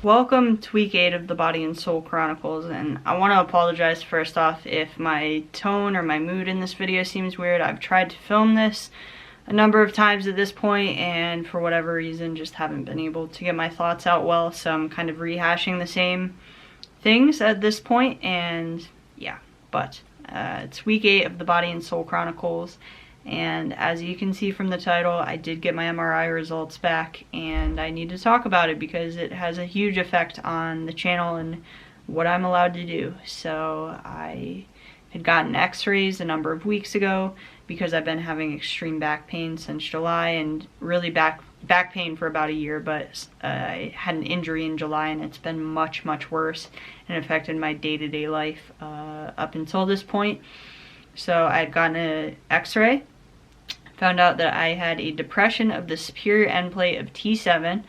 Welcome to week 8 of the Body and Soul Chronicles, and I want to apologize first off if my tone or my mood in this video seems weird. I've tried to film this a number of times at this point, and for whatever reason just haven't been able to get my thoughts out well, so I'm kind of rehashing the same things at this point, and yeah, but it's week 8 of the Body and Soul Chronicles. And as you can see from the title, I did get my MRI results back, and I need to talk about it because it has a huge effect on the channel and what I'm allowed to do. So I had gotten x-rays a number of weeks ago because I've been having extreme back pain since July, and really back pain for about a year, but I had an injury in July and it's been much worse and affected my day-to-day life up until this point. So I had gotten an x-ray, found out that I had a depression of the superior end plate of T7,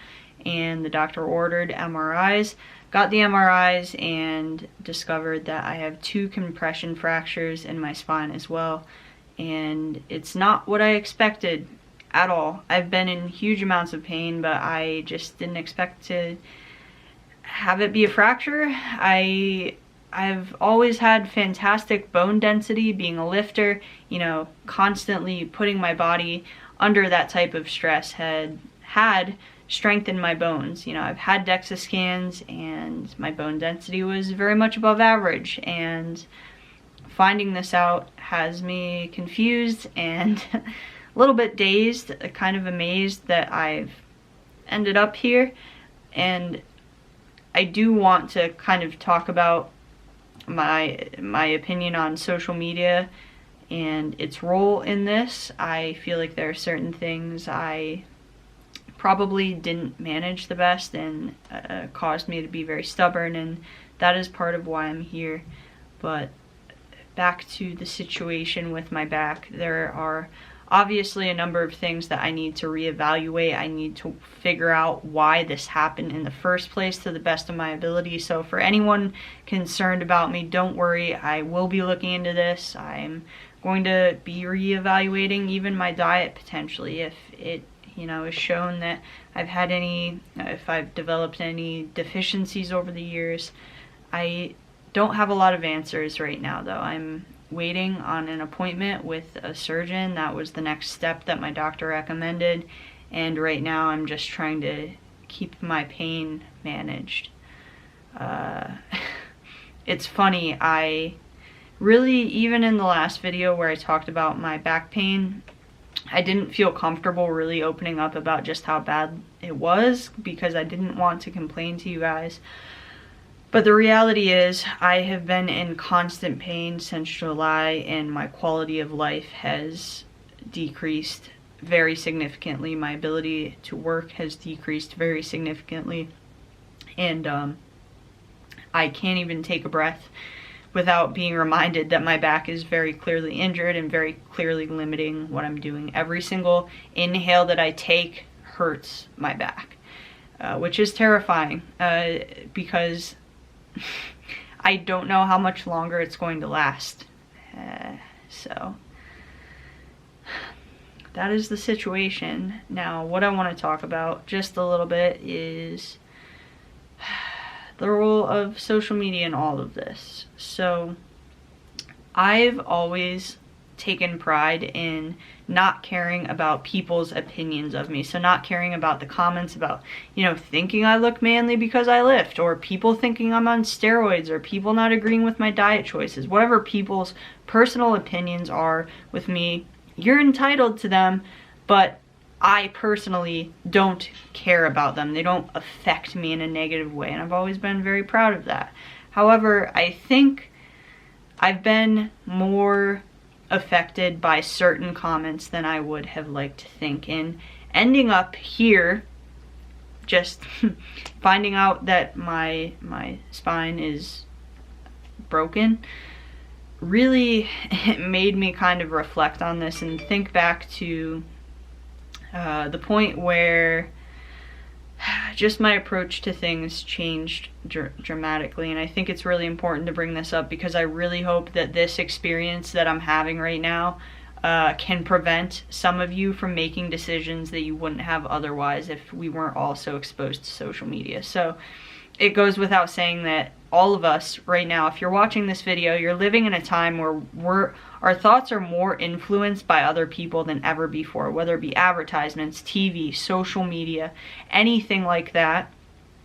and the doctor ordered MRIs. Got the MRIs and discovered that I have 2 compression fractures in my spine as well, and it's not what I expected at all. I've been in huge amounts of pain, but I just didn't expect to have it be a fracture. I've always had fantastic bone density, being a lifter, you know, constantly putting my body under that type of stress had strengthened my bones. You know, I've had DEXA scans and my bone density was very much above average, and finding this out has me confused and a little bit dazed, kind of amazed that I've ended up here. And I do want to kind of talk about my opinion on social media and its role in this. I feel like there are certain things I probably didn't manage the best, and caused me to be very stubborn, and that is part of why I'm here. But back to the situation with my back, there are obviously a number of things that I need to reevaluate. I need to figure out why this happened in the first place to the best of my ability. So for anyone concerned about me, don't worry. I will be looking into this. I'm going to be reevaluating even my diet potentially if it, you know, is shown that if I've developed any deficiencies over the years. I don't have a lot of answers right now though. I'm waiting on an appointment with a surgeon. That was the next step that my doctor recommended, and right now I'm just trying to keep my pain managed. It's funny, I really, even in the last video where I talked about my back pain, I didn't feel comfortable really opening up about just how bad it was because I didn't want to complain to you guys. But the reality is, I have been in constant pain since July, and my quality of life has decreased very significantly. My ability to work has decreased very significantly, and I can't even take a breath without being reminded that my back is very clearly injured and very clearly limiting what I'm doing. Every single inhale that I take hurts my back, which is terrifying because I don't know how much longer it's going to last. So that is the situation. Now, what I want to talk about just a little bit is the role of social media in all of this. So I've always taken pride in not caring about people's opinions of me. So not caring about the comments about, you know, thinking I look manly because I lift, or people thinking I'm on steroids, or people not agreeing with my diet choices. Whatever people's personal opinions are with me, you're entitled to them, but I personally don't care about them. They don't affect me in a negative way, and I've always been very proud of that. However, I think I've been more affected by certain comments than I would have liked to think, and ending up here just finding out that my spine is broken really made me kind of reflect on this and think back to the point where just my approach to things changed dramatically. And I think it's really important to bring this up because I really hope that this experience that I'm having right now can prevent some of you from making decisions that you wouldn't have otherwise if we weren't all so exposed to social media. So it goes without saying that all of us right now, if you're watching this video, you're living in a time where our thoughts are more influenced by other people than ever before, whether it be advertisements, TV, social media, anything like that.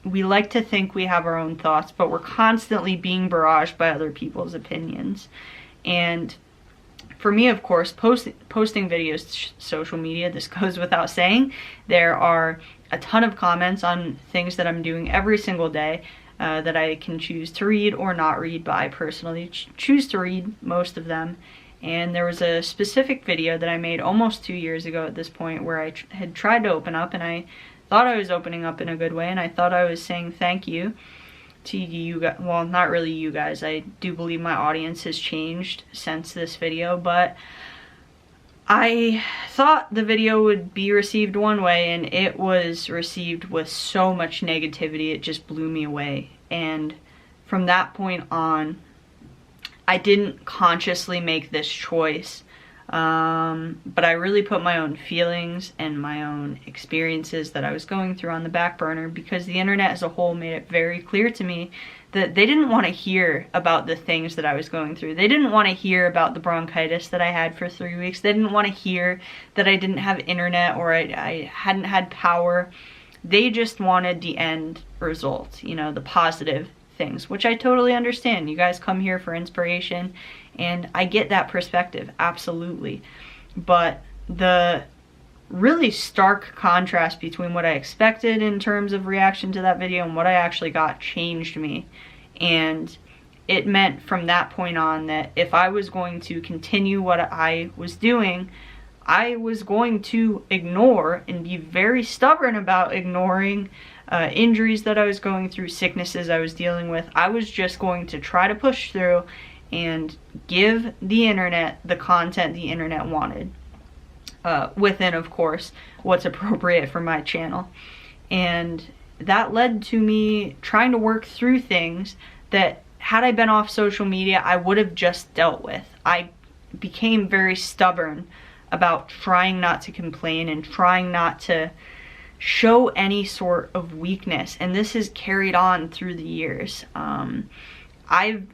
We like to think we have our own thoughts, but we're constantly being barraged by other people's opinions. And for me, of course, posting videos to social media, this goes without saying. There are a ton of comments on things that I'm doing every single day that I can choose to read or not read, but I personally choose to read most of them. And there was a specific video that I made almost 2 years ago at this point where I had tried to open up, and I thought I was opening up in a good way, and I thought I was saying thank you to you guys. Well, not really you guys. I do believe my audience has changed since this video, but I thought the video would be received one way, and it was received with so much negativity, it just blew me away. And from that point on, I didn't consciously make this choice, but I really put my own feelings and my own experiences that I was going through on the back burner, because the internet as a whole made it very clear to me that they didn't want to hear about the things that I was going through. They didn't want to hear about the bronchitis that I had for 3 weeks. They didn't want to hear that I didn't have internet or I hadn't had power. They just wanted the end result, you know, the positive things, which I totally understand. You guys come here for inspiration, and I get that perspective, absolutely. But the really stark contrast between what I expected in terms of reaction to that video and what I actually got changed me. And it meant from that point on that if I was going to continue what I was doing, I was going to ignore and be very stubborn about ignoring injuries that I was going through, sicknesses I was dealing with. I was just going to try to push through and give the internet the content the internet wanted, within, of course, what's appropriate for my channel. And that led to me trying to work through things that, had I been off social media, I would have just dealt with. I became very stubborn about trying not to complain and trying not to show any sort of weakness, and this has carried on through the years. I've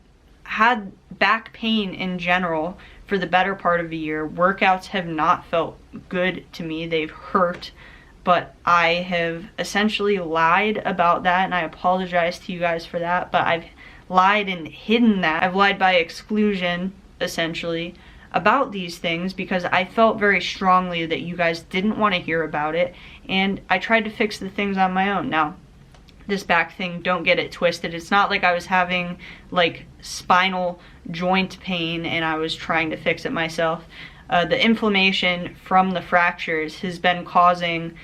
had back pain in general for the better part of a year. Workouts have not felt good to me. They've hurt, but I have essentially lied about that, and I apologize to you guys for that, but I've lied and hidden that. I've lied by exclusion, essentially, about these things because I felt very strongly that you guys didn't want to hear about it, and I tried to fix the things on my own. Now, this back thing, don't get it twisted. It's not like I was having like spinal joint pain and I was trying to fix it myself. The inflammation from the fractures has been causing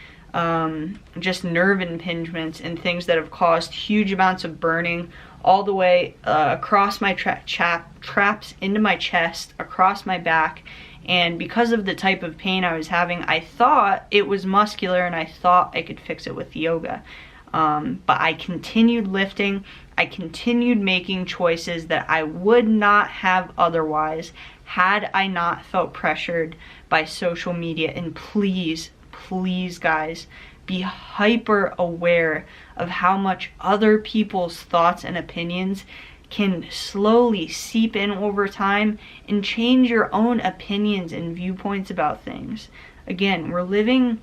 just nerve impingements and things that have caused huge amounts of burning all the way across my traps into my chest, across my back. And because of the type of pain I was having, I thought it was muscular and I thought I could fix it with yoga. But I continued lifting. I continued making choices that I would not have otherwise had I not felt pressured by social media. And please, please guys, be hyper aware of how much other people's thoughts and opinions can slowly seep in over time and change your own opinions and viewpoints about things. Again, we're living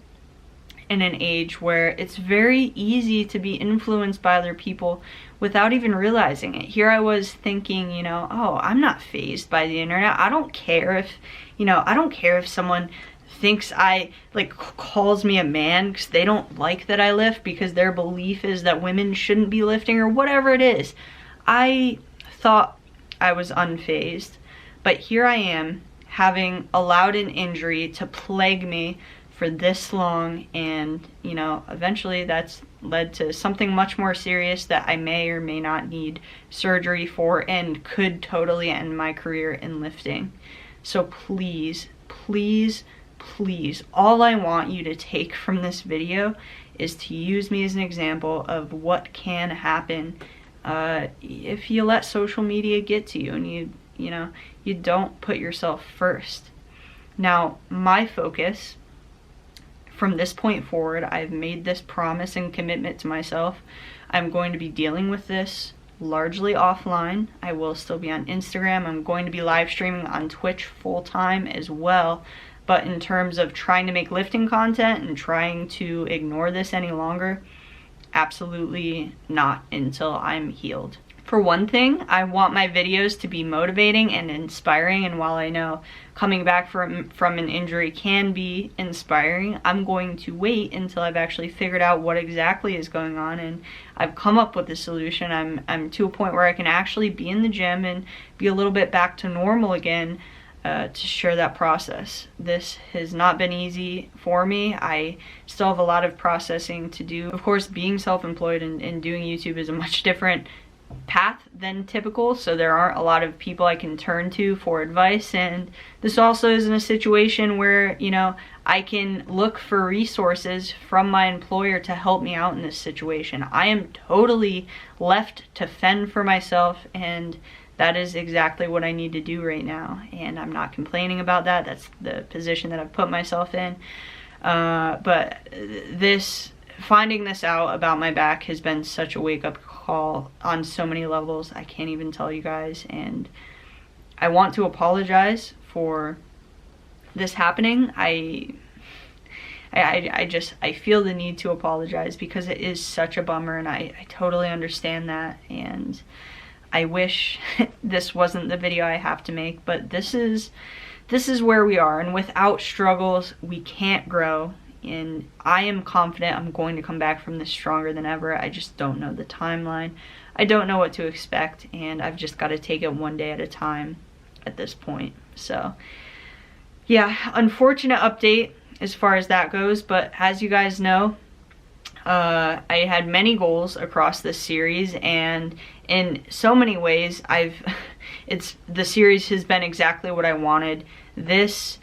in an age where it's very easy to be influenced by other people without even realizing it. Here I was thinking, you know, oh, I'm not fazed by the internet. I don't care if, you know, I don't care if someone thinks I, like, calls me a man because they don't like that I lift because their belief is that women shouldn't be lifting or whatever it is. I thought I was unfazed, but here I am having allowed an injury to plague me for this long, and you know, eventually that's led to something much more serious that I may or may not need surgery for and could totally end my career in lifting. So please, please, please, all I want you to take from this video is to use me as an example of what can happen if you let social media get to you and you know, you don't put yourself first. Now, my focus from this point forward, I've made this promise and commitment to myself. I'm going to be dealing with this largely offline. I will still be on Instagram. I'm going to be live streaming on Twitch full time as well. But in terms of trying to make lifting content and trying to ignore this any longer, absolutely not until I'm healed. For one thing, I want my videos to be motivating and inspiring, and while I know coming back from an injury can be inspiring, I'm going to wait until I've actually figured out what exactly is going on and I've come up with a solution. I'm to a point where I can actually be in the gym and be a little bit back to normal again, to share that process. This has not been easy for me. I still have a lot of processing to do. Of course, being self-employed and doing YouTube is a much different path than typical, so there aren't a lot of people I can turn to for advice, and this also is in a situation where, you know, I can look for resources from my employer to help me out in this situation. I am totally left to fend for myself, and that is exactly what I need to do right now, and I'm not complaining about that. That's the position that I've put myself in. But finding this out about my back has been such a wake-up call on so many levels. I can't even tell you guys, and I want to apologize for this happening. I feel the need to apologize because it is such a bummer, and I totally understand that, and I wish this wasn't the video I have to make, but this is where we are, and without struggles we can't grow. And I am confident I'm going to come back from this stronger than ever. I just don't know the timeline. I don't know what to expect, and I've just got to take it one day at a time at this point. So yeah, unfortunate update as far as that goes, but as you guys know, I had many goals across this series, and in so many ways the series has been exactly what I wanted. This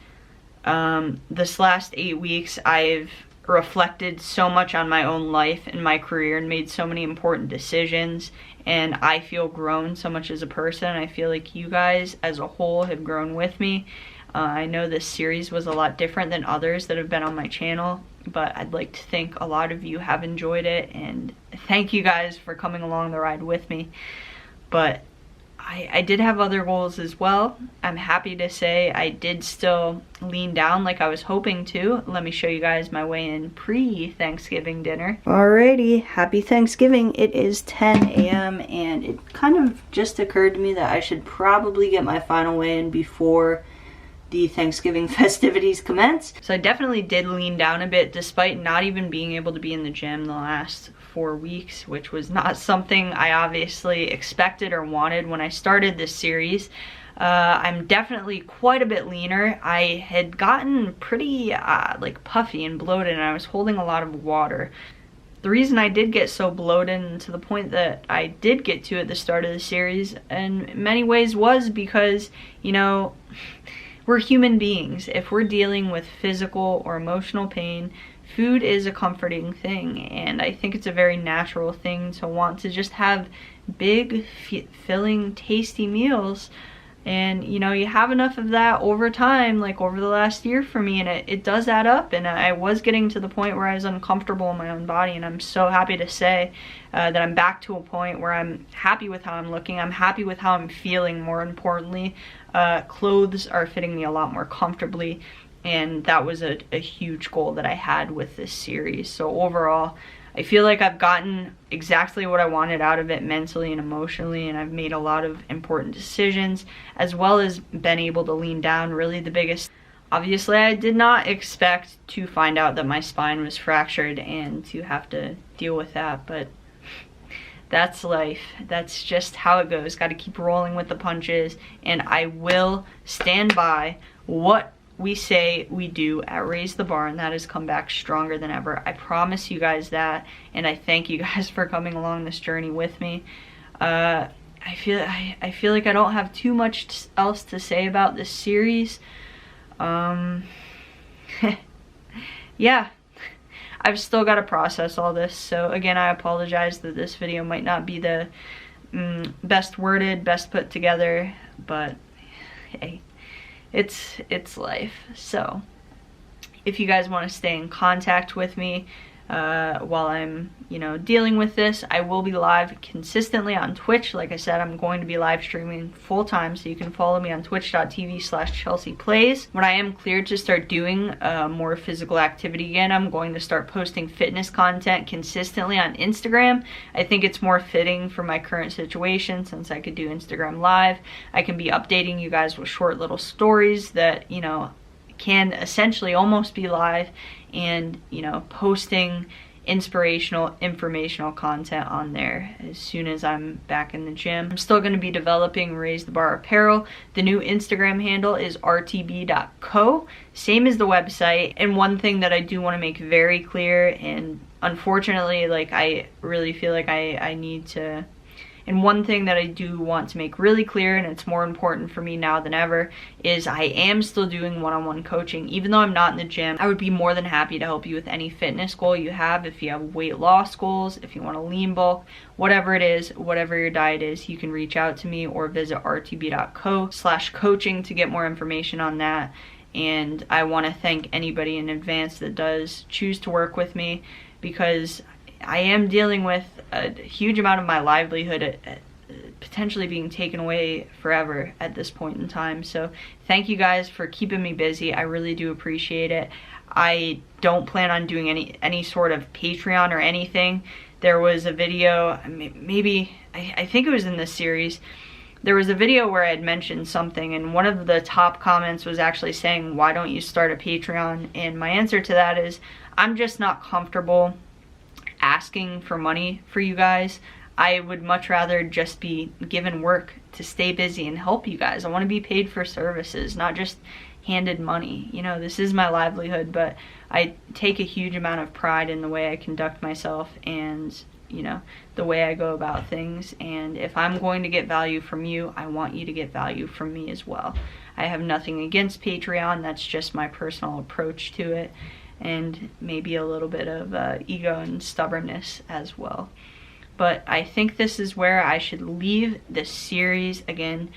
last 8 weeks, I've reflected so much on my own life and my career and made so many important decisions, and I feel grown so much as a person. I feel like you guys as a whole have grown with me. I know this series was a lot different than others that have been on my channel, but I'd like to think a lot of you have enjoyed it, and thank you guys for coming along the ride with me. But I did have other goals as well. I'm happy to say I did still lean down like I was hoping to. Let me show you guys my weigh-in pre-Thanksgiving dinner. Alrighty, happy Thanksgiving. It is 10 a.m. and it kind of just occurred to me that I should probably get my final weigh-in before the Thanksgiving festivities commence. So I definitely did lean down a bit despite not even being able to be in the gym the last 4 weeks, which was not something I obviously expected or wanted when I started this series. I'm definitely quite a bit leaner. I had gotten pretty like puffy and bloated, and I was holding a lot of water. The reason I did get so bloated, and to the point that I did get to at the start of the series in many ways, was because, you know, we're human beings. If we're dealing with physical or emotional pain, food is a comforting thing, and I think it's a very natural thing to want to just have big, filling, tasty meals. And you know, you have enough of that over time, like over the last year for me, and it does add up. And I was getting to the point where I was uncomfortable in my own body, and I'm so happy to say that I'm back to a point where I'm happy with how I'm looking. I'm happy with how I'm feeling, more importantly. Clothes are fitting me a lot more comfortably, and that was a huge goal that I had with this series. So overall, I feel like I've gotten exactly what I wanted out of it mentally and emotionally, and I've made a lot of important decisions, as well as been able to lean down. Really the biggest, obviously I did not expect to find out that my spine was fractured and to have to deal with that, but that's life. That's just how it goes. Got to keep rolling with the punches, and I will stand by what we say we do at Raise the Bar, and that is come back stronger than ever. I promise you guys that, and I thank you guys for coming along this journey with me. I feel like I don't have too much else to say about this series. Yeah, I've still got to process all this, so again, I apologize that this video might not be the best worded, best put together, but hey, it's life. So If you guys want to stay in contact with me while I'm, dealing with this, I will be live consistently on Twitch. Like I said, I'm going to be live streaming full time, so you can follow me on twitch.tv/ChelseaPlays. When I am cleared to start doing more physical activity again, I'm going to start posting fitness content consistently on Instagram. I think it's more fitting for my current situation, since I could do Instagram live. I can be updating you guys with short little stories that, can essentially almost be live, and posting inspirational, informational content on there as soon as I'm back in the gym. I'm still going to be developing Raise the Bar apparel. The new Instagram handle is rtb.co, same as the website. And one thing that I do want to make very clear, and unfortunately, like, I really feel like I need to, and one thing that I do want to make really clear, and it's more important for me now than ever, is I am still doing one-on-one coaching. Even though I'm not in the gym, I would be more than happy to help you with any fitness goal you have. If you have weight loss goals, if you want to lean bulk, whatever it is, whatever your diet is, you can reach out to me or visit rtb.co/coaching to get more information on that. And I want to thank anybody in advance that does choose to work with me, because I am dealing with a huge amount of my livelihood potentially being taken away forever at this point in time. So thank you guys for keeping me busy. I really do appreciate it. I don't plan on doing any sort of Patreon or anything. There was a video, maybe, I think it was in this series, there was a video where I had mentioned something, and one of the top comments was actually saying, why don't you start a Patreon? And my answer to that is, I'm just not comfortable asking for money for you guys. I would much rather just be given work to stay busy and help you guys. I want to be paid for services, not just handed money. This is my livelihood, but I take a huge amount of pride in the way I conduct myself and, the way I go about things. And if I'm going to get value from you, I want you to get value from me as well. I have nothing against Patreon. That's just my personal approach to it, and maybe a little bit of ego and stubbornness as well. But I think this is where I should leave this series. Again,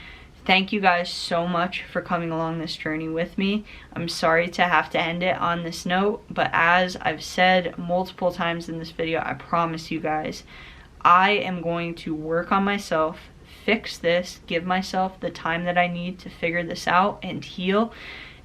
thank you guys so much for coming along this journey with me. I'm sorry to have to end it on this note, but as I've said multiple times in this video, I promise you guys, I am going to work on myself, fix this, give myself the time that I need to figure this out and heal,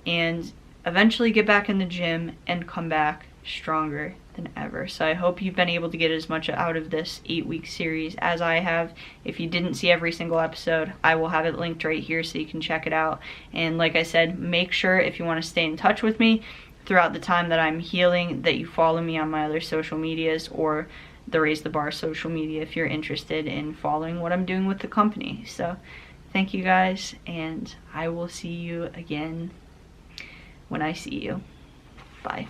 and eventually get back in the gym and come back stronger than ever. So I hope you've been able to get as much out of this 8-week series as I have. If you didn't see every single episode, I will have it linked right here so you can check it out. And like I said, make sure if you want to stay in touch with me throughout the time that I'm healing, that you follow me on my other social medias, or the Raise the Bar social media if you're interested in following what I'm doing with the company. So thank you guys, and I will see you again when I see you. Bye.